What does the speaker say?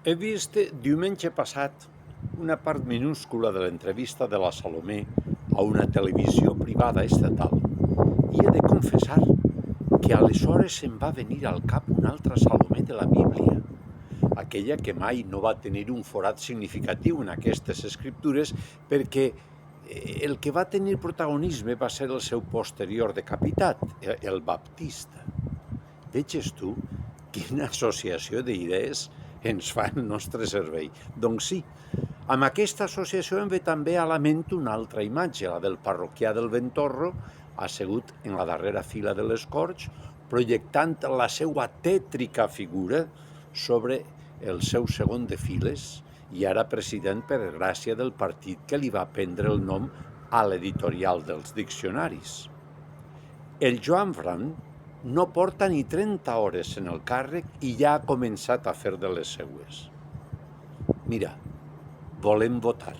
He vist diumenge passat una part minúscula de l'entrevista de la Salomé a una televisió privada estatal i he de confessar que aleshores em va venir al cap una altra Salomé de la Bíblia, aquella que mai no va tenir un forat significatiu en aquestes escriptures perquè el que va tenir protagonisme va ser el seu posterior decapitat, el Baptista. Veges tu quina associació d'idees ens fa el nostre cervell. Doncs sí, amb aquesta associació em ve també a la ment una altra imatge, la del parroquià del Ventorro, assegut en la darrera fila de l'escorx, projectant la seva tètrica figura sobre el seu segon de files i ara president per gràcia del partit que li va prendre el nom a l'editorial dels diccionaris. El Joan Fran no porta ni 30 hores en el càrrec i ja ha començat a fer de les seues. Mira, volem votar.